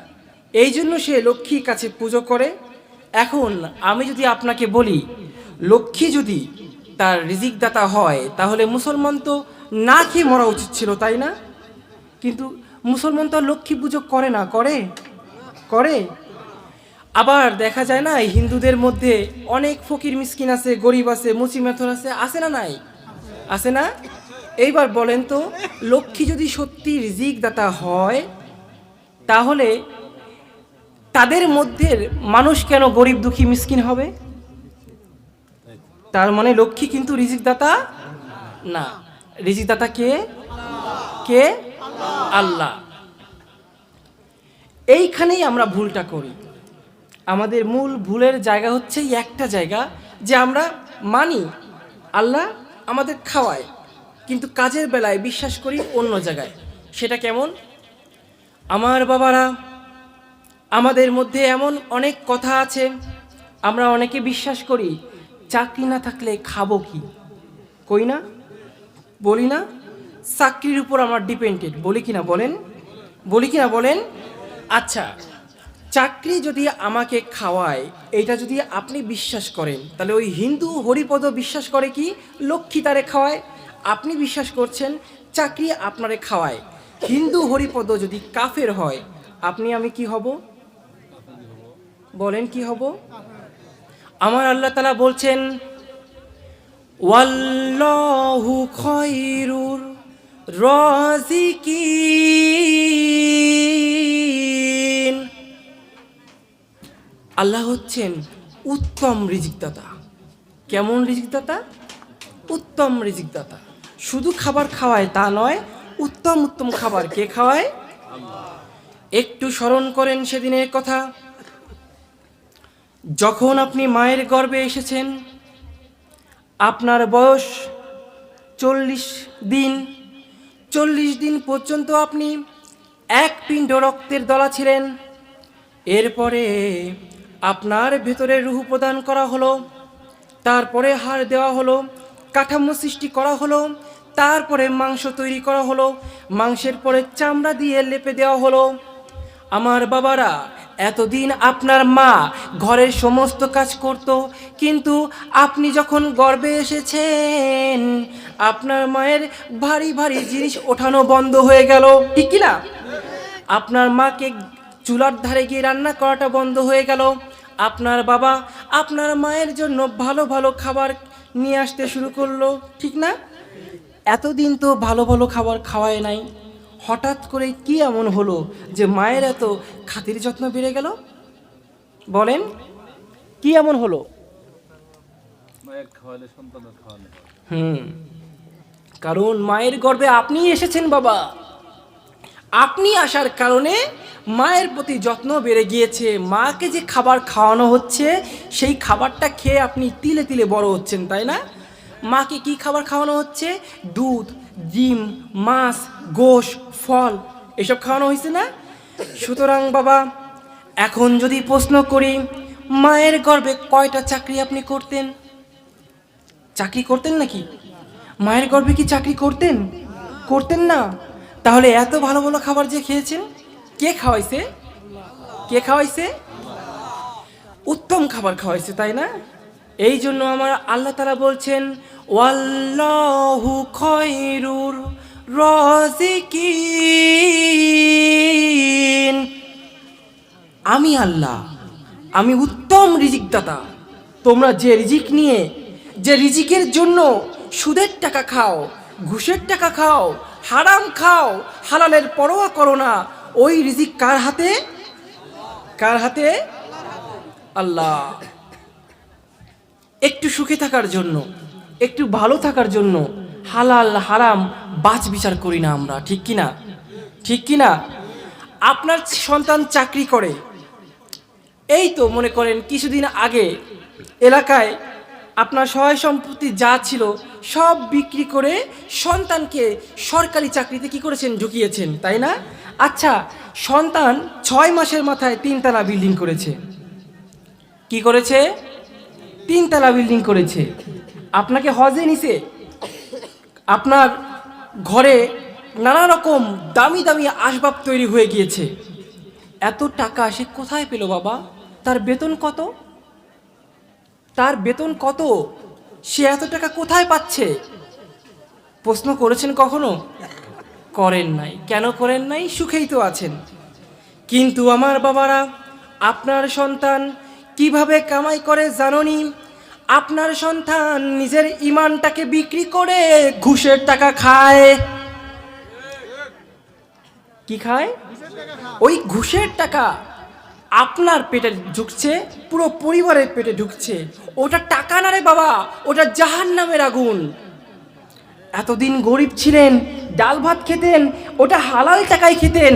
এই জন্য সে লক্ষ্মীর কাছে পুজো করে। এখন আমি যদি আপনাকে বলি, লক্ষ্মী যদি তার রিজিক দাতা হয়, তাহলে মুসলমান তো না খেয়ে মরা উচিত ছিল, তাই না? কিন্তু মুসলমান তো লক্ষ্মী পুজো করে না, করে। আবার দেখা যায় না, হিন্দুদের মধ্যে অনেক ফকির মিসকিন আছে, গরিব আছে, মুসি মেথর আছে না? নাই? আছে না? এইবার বলেন তো, লক্ষ্মী যদি সত্যি রিজিক দাতা হয়, তাহলে তাদের মধ্যে মানুষ কেন গরিব দুঃখী মিসকিন হবে? তার মানে লক্ষ্মী কিন্তু রিজিক দাতা না। রিজিক দাতা কে? কে? আল্লাহ। এইখানেই আমরা ভুলটা করি। আমাদের মূল ভুলের জায়গা হচ্ছে এই একটা জায়গা, যে আমরা মানি আল্লাহ আমাদের খাওয়ায়, কিন্তু কাজের বেলায় বিশ্বাস করি অন্য জায়গায়। সেটা কেমন? আমার বাবারা, আমাদের মধ্যে এমন অনেক কথা আছে, আমরা অনেকে বিশ্বাস করি চাকরি না থাকলে খাবো কি? কই না? বলি না? চাকরির উপর আমরা ডিপেন্ডেড, বলি কি না বলেন? বলি কি না বলেন? আচ্ছা, চাকরি যদি আমাকে খাওয়ায়, এটা যদি আপনি বিশ্বাস করেন, তাহলে ওই হিন্দু হরিপদ বিশ্বাস করে কি লক্ষ্মী তারে খাওয়ায়? আপনি বিশ্বাস করছেন চাকরি আপনারে খাওয়ায়। হিন্দু হরিপদ যদি কাফের হয়, আপনি আমি কি হব? বলেন কি হব? আমার আল্লাহ তাআলা বলছেন, ওয়াল্লাহু খায়রুর রাযিকিন। আল্লাহ হচ্ছেন উত্তম রিজিকদাতা। কেমন রিজিকদাতা? উত্তম রিজিকদাতা। শুধু খাবার খাওয়ায় তা নয়, উত্তম উত্তম খাবার কে খাওয়ায়? একটু স্মরণ করেন সেদিনের কথা, যখন আপনি মায়ের গর্ভে এসেছেন। আপনার বয়স 40 দিন। 40 দিন পর্যন্ত আপনি এক পিণ্ড রক্তের দলা ছিলেন। এরপরে আপনার ভেতরে রূহ প্রদান করা হলো, তারপরে হাড় দেওয়া হলো, কাঠামো সৃষ্টি করা হলো, তারপরে মাংস তৈরি করা হলো, মাংসের পরে চামড়া দিয়ে লেপে দেওয়া হলো। আমার বাবারা, এতদিন আপনার মা ঘরের সমস্ত কাজ করত, কিন্তু আপনি যখন গর্ভে এসেছেন, আপনার মায়ের ভারী ভারী জিনিস ওঠানো বন্ধ হয়ে গেল, ঠিক কি না? আপনার মাকে চুলার ধারে গিয়ে রান্না করাটা বন্ধ হয়ে গেল। আপনার বাবা আপনার মায়ের জন্য ভালো ভালো খাবার নিয়ে আসতে শুরু করলো, ঠিক না? এতদিন তো ভালো ভালো খাবার খাওয়ায় নাই, হঠাৎ করে কি এমন হলো যে মায়ের এত খাতির যত্ন বেড়ে গেল? বলেন কি এমন হলো? কারণ মায়ের গর্ভে আপনি এসেছেন বাবা। আপনি আসার কারণে মায়ের প্রতি যত্ন বেড়ে গিয়েছে। মাকে যে খাবার খাওয়ানো হচ্ছে, সেই খাবারটা খেয়ে আপনি তিলে তিলে বড় হচ্ছেন, তাই না? মাকে কি খাবার খাওয়ানো হচ্ছে? দুধ, ডিম, মাছ, গোশ, ফল, এসব খাওয়ানো হয়েছে না? সুতরাং বাবা, এখন যদি প্রশ্ন করি, মায়ের গর্ভে কয়টা চাকরি আপনি করতেন? চাকরি করতেন নাকি? মায়ের গর্ভে কি চাকরি করতেন? করতেন না। তাহলে এত ভালো ভালো খাবার যে খেয়েছেন, কে খাওয়াইছে? কে খাওয়াইছে? উত্তম খাবার খাওয়াইছে, তাই না? এই জন্য আমার আল্লাহ তাআলা বলছেন, ওয়াল্লাহু খায়রুর রাযিকিন। আমি আল্লাহ, আমি উত্তম রিজিকদাতা। তোমরা যে রিজিক নিয়ে, যে রিজিকের জন্য সুদের টাকা খাও, ঘুষের টাকা খাও, হারাম খাও, হালালের পরোয়া করো না, ওই রিজিক কার হাতে? কার হাতে? আল্লাহ। একটু সুখে থাকার জন্য, একটু ভালো থাকার জন্য হালাল হারাম বাছ বিচার করি না আমরা, ঠিক কি না? ঠিক কি না? আপনার সন্তান চাকরি করে, এই তো মনে করেন কিছুদিন আগে এলাকায় আপনার সহায় সম্পত্তি যা ছিল সব বিক্রি করে সন্তানকে সরকারি চাকরিতে কি করেছেন? ঢুকিয়েছেন, তাই না? আচ্ছা, সন্তান 6 মাসের মাথায় 3 তলা বিল্ডিং করেছে। কি করেছে? 3 তলা বিল্ডিং করেছে। আপনাকে হজে নিছে, আপনার ঘরে নানা রকম দামি দামি আসবাব তৈরি হয়ে গিয়েছে। এত টাকা সে কোথায় পেল বাবা? তার বেতন কত? তার বেতন কত? সে এত টাকা কোথায় পাচ্ছে? প্রশ্ন করেছেন কখনো? করেন নাই। কেন করেন নাই? সুখেই তো আছেন। কিন্তু আমার বাবারা, আপনার সন্তান কিভাবে কামাই করে জানোনি? আপনার সন্তান নিজের ইমানটাকে বিক্রি করে ঘুষের টাকা খায়। কি খায়? ওই ঘুষের টাকা আপনার পেটে ঢুকছে, পুরো পরিবারের পেটে ঢুকছে। ওটা টাকা না রে বাবা, ওটা জাহান্নামের আগুন। এতদিন গরিব ছিলেন, ডাল ভাত খেতেন, ওটা হালাল টাকায় খেতেন,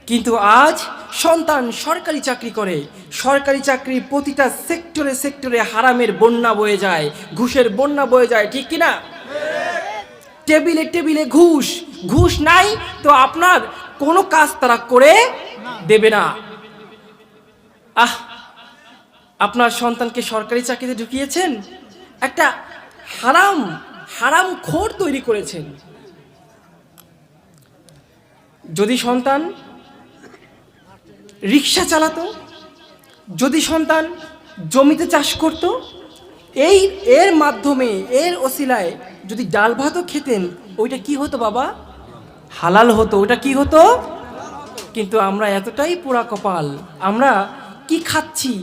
কিন্তু আজ সন্তান সরকারি চাকরি করে, সরকারি চাকরি প্রতিটা সেক্টরে সেক্টরে হারামের বন্যা বয়ে যায়, ঘুষের বন্যা বয়ে যায়, ঠিক কিনা? টেবিলে টেবিলে ঘুষ, ঘুষ নাই তো আপনার কোনো কাজ তারা করে দেবে না। আপনার সন্তানকে সরকারি চাকরিতে ঢুকিয়েছেন, একটা হারাম হারাম খোর তৈরি করেছেন। যদি সন্তান রিক্সা চালাতো, যদি সন্তান জমিতে চাষ করত, এর মাধ্যমে এর ওসিলায় যদি ডাল ভাতও খেতেন, ওইটা কি হতো বাবা? হালাল হতো। ওটা কি হতো? কিন্তু আমরা এতটাই পোড়া কপাল, আমরা কি খাচ্ছি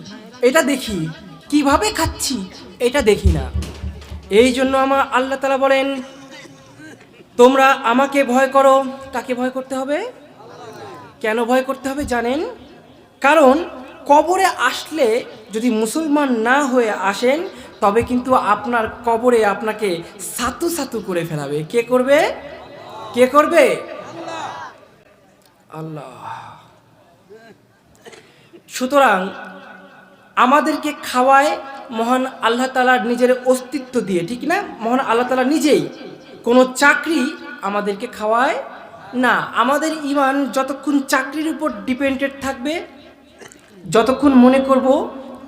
এটা দেখি, কিভাবে খাচ্ছি এটা দেখি না। এই জন্য আমার আল্লাহ তাআলা বলেন, তোমরা আমাকে ভয় করো। কাকে ভয় করতে হবে? কেন ভয় করতে হবে জানেন? কারণ কবরে আসলে যদি মুসলমান না হয়ে আসেন, তবে কিন্তু আপনার কবরে আপনাকে সাতু সাতু করে ফেলাবে। কে করবে? কে করবে? আল্লাহ। সুতরাং আমাদেরকে খাওয়ায় মহান আল্লাহ তাআলার নিজের অস্তিত্ব দিয়ে, ঠিক না? মহান আল্লাহ তাআলা নিজেই, কোনো চাকরি আমাদেরকে খাওয়ায় না। আমাদের ঈমান যতক্ষণ চাকরির উপর ডিপেন্ডেড থাকবে, যতক্ষণ মনে করব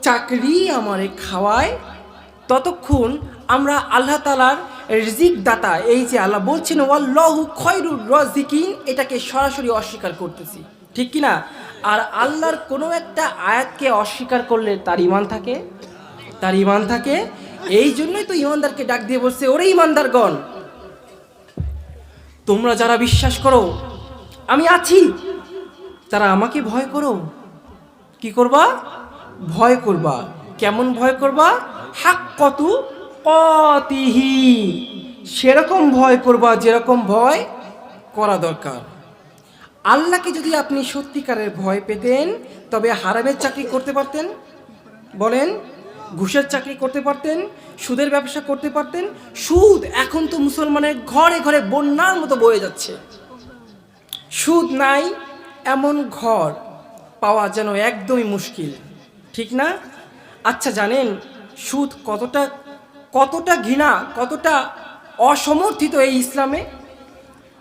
চাকরি আমারে খাওয়ায়, ততক্ষণ আমরা আল্লাহ তাআলার রিজিক দাতা, এই যে আল্লাহ বলছেন ওয়াল্লাহু খায়রুর রাজিকিন, এটাকে সরাসরি অস্বীকার করতেছি, ঠিক কি না? আর আল্লাহর কোনো একটা আয়াতকে অস্বীকার করলে তার ঈমান থাকে, তার ঈমান থাকে। এই জন্যই তো ঈমানদারকে ডাক দিয়ে বলছে, ওরে ঈমানদারগণ, তোমরা যারা বিশ্বাস করো আমি আছি, তারা আমাকে ভয় করো। কি করবা? ভয় করবা। কেমন ভয় করবা? হাক্কাতু কাতিহি, সেরকম ভয় করবা যেরকম ভয় করা দরকার। আল্লাহকে যদি আপনি সত্যিকারের ভয় পেতেন, তবে হারামের চাকরি করতে পারতেন? বলেন, ঘুষের চাকরি করতে পারতেন, সুদের ব্যবসা করতে পারতেন। সুদ এখন তো মুসলমানের ঘরে ঘরে বন্যার মতো বয়ে যাচ্ছে। সুদ নাই এমন ঘর পাওয়া যেন একদমই মুশকিল, ঠিক না? আচ্ছা জানেন সুদ কতটা কতটা ঘৃণা, কতটা অসমর্থিত এই ইসলামে?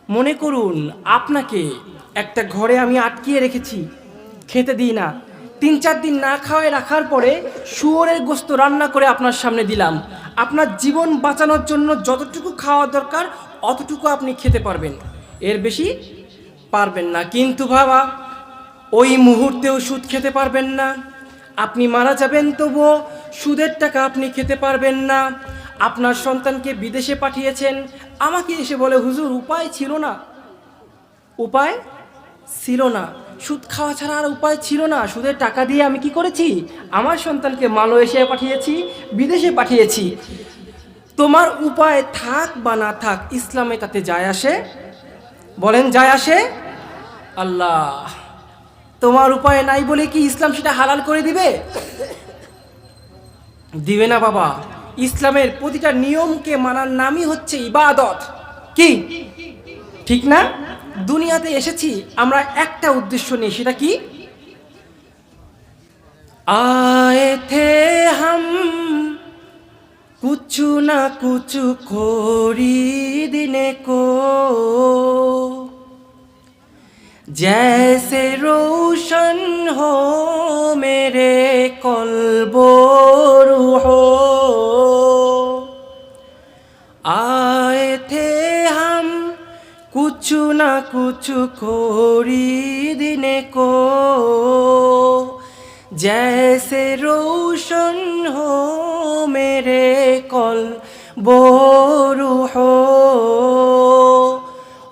মনে করুন আপনাকে একটা ঘরে আমি আটকিয়ে রেখেছি, খেতে দিই না, 3-4 দিন না খাওয়ায় রাখার পরে শুয়োরের গোশত রান্না করে আপনার সামনে দিলাম। আপনার জীবন বাঁচানোর জন্য যতটুকু খাওয়া দরকার অতটুকু আপনি খেতে পারবেন, এর বেশি পারবেন না। কিন্তু বাবা, ওই মুহূর্তেও সুদ খেতে পারবেন না। আপনি মারা যাবেন তবুও সুদের টাকা আপনি খেতে পারবেন না। আপনার সন্তানকে বিদেশে পাঠিয়েছেন, আমাকে এসে বলে হুজুর উপায় ছিল না, উপায় ছিল না, সুদ খাওয়া ছাড়া আর উপায় ছিল না। সুদের টাকা দিয়ে আমি কি করেছি? আমার সন্তানকে মালয়েশিয়ায় পাঠিয়েছি, বিদেশে পাঠিয়েছি। তোমার উপায় থাক বা না থাক, ইসলামে তাতে যায় আসে? বলেন যায় আসে? আল্লাহ, তোমার উপায় নাই বলে কি ইসলাম সেটা হালাল করে দিবে? দিবে না বাবা। ইসলামের প্রতিটা নিয়মকে মানার নামই হচ্ছে ইবাদত, কি ঠিক না? দুনিয়াতে এসেছি আমরা একটা উদ্দেশ্য নিয়ে, সেটা কি? आए थे हम कुछ ना कुछ खरीदने को, जैसे रोशन हो मेरे कल्बो रूहो। आए थे हम कुछ ना कुछ खरीदने को, जैसे रोशन हो मेरे कल्बो रूहो।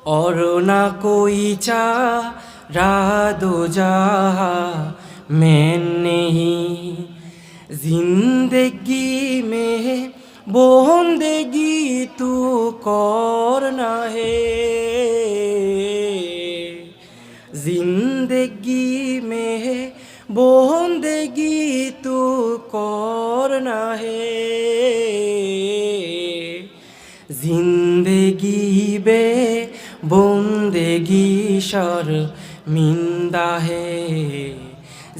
और ना कोई चारा दो जहां में नहीं, जिंदगी में बंदगी तू करना है, जिंदगी में बंदगी तू करना है, जिंदगी बे बंदगी शर्मिंदा है,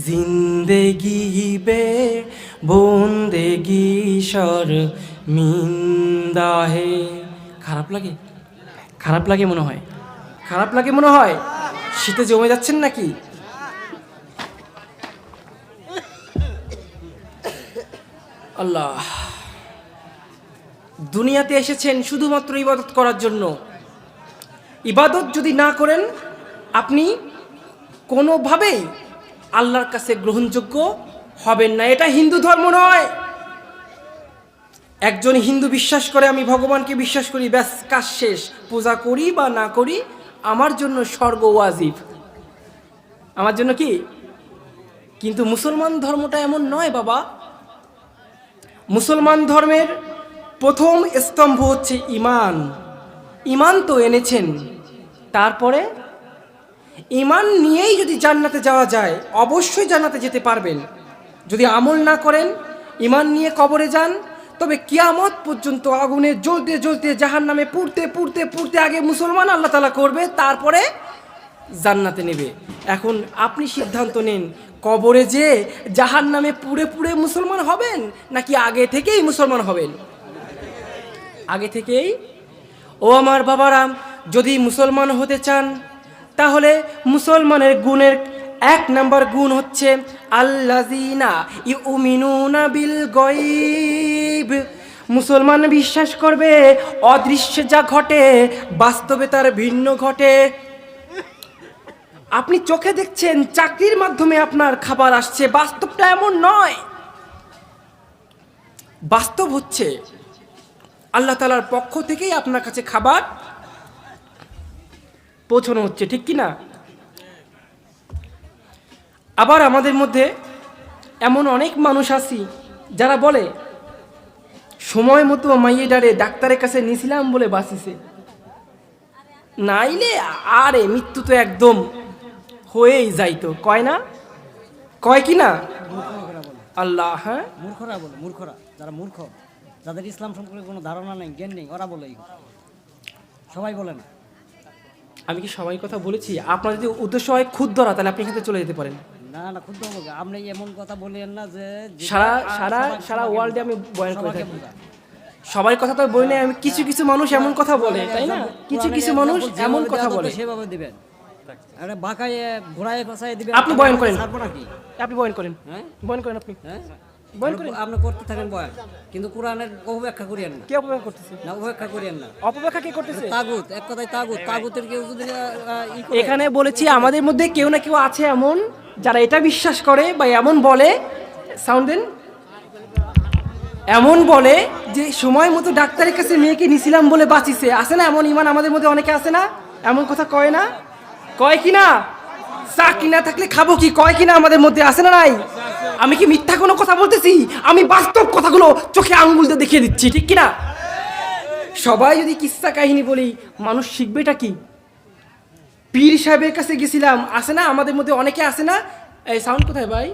जिंदगी बे बंदगी शर्मिंदा है। খারাপ লাগে? খারাপ লাগে মনে হয়, খারাপ লাগে মনে হয়। শীতে জমে যাচ্ছেন নাকি? আল্লাহ, দুনিয়াতে এসেছেন শুধুমাত্র ইবাদত করার জন্য। ইবাদত যদি না করেন আপনি কোনোভাবেই আল্লাহর কাছে গ্রহণযোগ্য হবেন না। এটা হিন্দু ধর্ম নয়। একজন হিন্দু বিশ্বাস করে আমি ভগবানকে বিশ্বাস করি, ব্যাস কাজ শেষ। পূজা করি বা না করি আমার জন্য স্বর্গ ওয়াজিব, আমার জন্য কি। কিন্তু মুসলমান ধর্মটা এমন নয় বাবা। মুসলমান ধর্মের প্রথম স্তম্ভ হচ্ছে ঈমান। ঈমান তো এনেছেন, তারপরে ঈমান নিয়েই যদি জান্নাতে যাওয়া যায় অবশ্যই জান্নাতে যেতে পারবেন। যদি আমল না করেন, ঈমান নিয়ে কবরে যান, তবে কিয়ামত পর্যন্ত আগুনে জ্বলতে জ্বলতে জাহান্নামে পুড়তে পুড়তে পুড়তে আগে মুসলমান আল্লাহ তাআলা করবে, তারপরে জান্নাতে নেবে। এখন আপনি সিদ্ধান্ত নিন, কবরে যে জাহান্নামে পুড়ে পুড়ে মুসলমান হবেন নাকি আগে থেকেই মুসলমান হবেন? আগে থেকেই। ও আমার বাবারা, যদি মুসলমান হতে চান তাহলে মুসলমানের গুণের এক নাম্বার গুণ হচ্ছে আল্লাযীনা ইউমিনুনা বিল গায়ব। মুসলমান বিশ্বাস করবে অদৃশ্যে যা ঘটে বাস্তবে তার ভিন্ন ঘটে। আপনি চোখে দেখছেন চাকরির মাধ্যমে আপনার খাবার আসছে, বাস্তবটা এমন নয়। বাস্তব হচ্ছে আল্লাহ তাআলার পক্ষ থেকেই আপনার কাছে খাবার পৌঁছানো হচ্ছে, ঠিক কি না? আবার আমাদের মধ্যে এমন অনেক মানুষ আছি যারা বলে সময় মতো মাইয়েডারে ডাক্তারের কাছে নিছিলাম বলে বাঁচিছে, নাইলে আরে মৃত্যু তো একদম হয়েই যাইতো। কয় না? কয় কি না? আল্লাহ, হ্যাঁ, মূর্খরা বলে, মূর্খরা যারা মূর্খ, যাদের ইসলাম সম্পর্কে কোনো ধারণা নেই, জ্ঞান নেই, ওরা বলে। সবাই বলে না। আমি কি সবাই কথা বলেছি? আপনার যদি উদ্দেশ্য হয় খুদ ধরা, তাহলে আপনি এখান থেকে চলে যেতে পারেন। না না, ক্ষুদ্র হোক, আপনি এমন কথা বলেন না যে সারা সারা সারা ওয়ার্ল্ডে আমি বয়ান করে থাকি। সবাই কথা তো বই নাই, আমি কিছু কিছু মানুষ এমন কথা বলে, তাই না? কিছু কিছু মানুষ এমন কথা বলে, সেভাবে দিবেন। আরে বাঁকায়ে ঘোড়ায় ফসায় দিবেন। আপনি বয়ান করেন, ছাড়বো নাকি? আপনি বয়ান করেন, হ্যাঁ বয়ান করেন, আপনি হ্যাঁ বয়ান করেন। আপনি করতে থাকেন বয়ান, কিন্তু কোরআনের অপব্যাখ্যা করিয়েন না। কে অপব্যাখ্যা করতেছে? না, অপব্যাখ্যা করিয়েন না। অপব্যাখ্যা কে করতেছে? তাগুত, এক কথায় তাগুত। তাগুতের কেউ যদি এখানে বলেছি আমাদের মধ্যে কেউ না কেউ আছে এমন যারা এটা বিশ্বাস করে বা এমন বলে, সাউন্ড দেন, এমন বলে যে সময় মতো ডাক্তারের কাছে মেয়েকে নিছিলাম বলে বাঁচিছে। আছে না এমন ঈমান আমাদের মধ্যে অনেকে আছে না? এমন কথা কয় না? কয় কি না? চাকরি না থাকলে খাবো কি, কয় কি না আমাদের মধ্যে? আছে না নাই? আমি কি মিথ্যা কোনো কথা বলতেছি? আমি বাস্তব কথাগুলো চোখে আঙ্গুল দিয়ে দেখিয়ে দিচ্ছি, ঠিক কি না? সবাই যদি কিস্সা কাহিনী বলি, মানুষ শিখবেটা কি? পীর সাহেবের কাছে গেছিলাম, আছে না আমাদের মধ্যে অনেকে? আছে না? এই সাউন্ড কোথায় ভাই?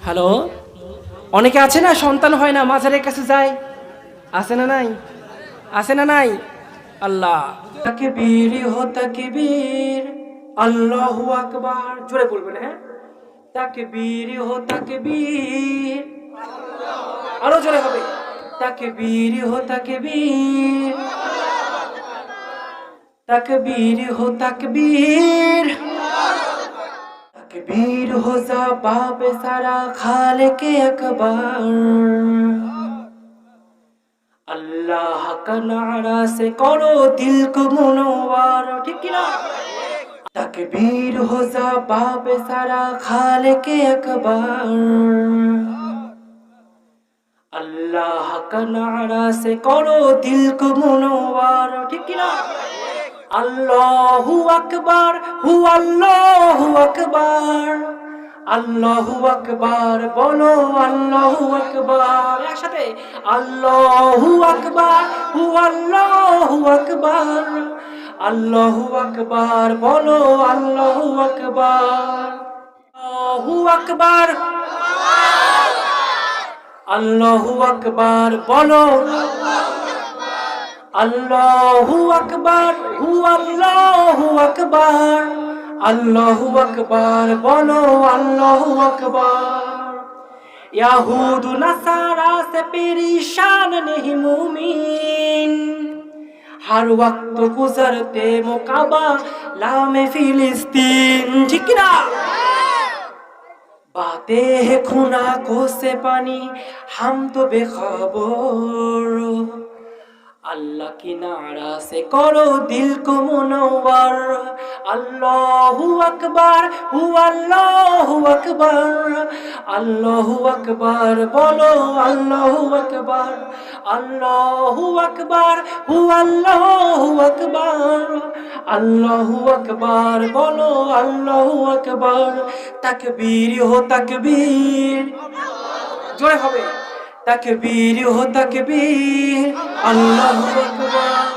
হ্যালো, অনেকে আছে না সন্তান হয় না, মাজারের কাছে যায়, আছে না নাই? আছে না নাই? আল্লাহ তাকবীর হো তাকবীর, আল্লাহু আকবার, জোরে বলবেন। হ্যাঁ, তাকবীর হো তাকবীর, আরো জোরে হবে, তাকবীর হো তাকবীর, তাকবীর হো তাকবীর, তাকবীর হো জবাব সারা খালিকে আকবার, अल्लाह का नारा से करो दिल को मुनव्वर, ठीक है ना? तकबीर हो जबाब सारा खालिके अकबर, अल्लाह का नारा से करो दिल को मुनव्वर, ठीक है ना? अल्लाहु अकबर, हु अल्लाहु अकबर, আল্লাহু আকবার বলো আল্লাহু আকবার একসাথে আল্লাহু আকবার আল্লাহু আকবার আল্লাহু আকবার বলো আল্লাহু আকবার আল্লাহু আকবার আল্লাহু আকবার বলো আল্লাহু আকবার আল্লাহু আকবার আল্লাহু আকবার বলো আল্লাহু আকবার यहूद नसारा से परेशान नहीं मुमीन हर वक्त गुजरते मुकाबला में फिलिस्तीन ठीक ना बातें हैं खूना को से पानी हम तो बेखबर अल्लाह की नारा से करो दिल को मुनव्वर अल्लाहु अकबर अल्लाहु अकबर बोलो अल्लाहु अकबर अल्लाहु अकबर बोलो अल्लाहु अकबर तकबीर हो तकबीर जोरे होबे तकबीर हो तकबीर अल्लाहु अकबर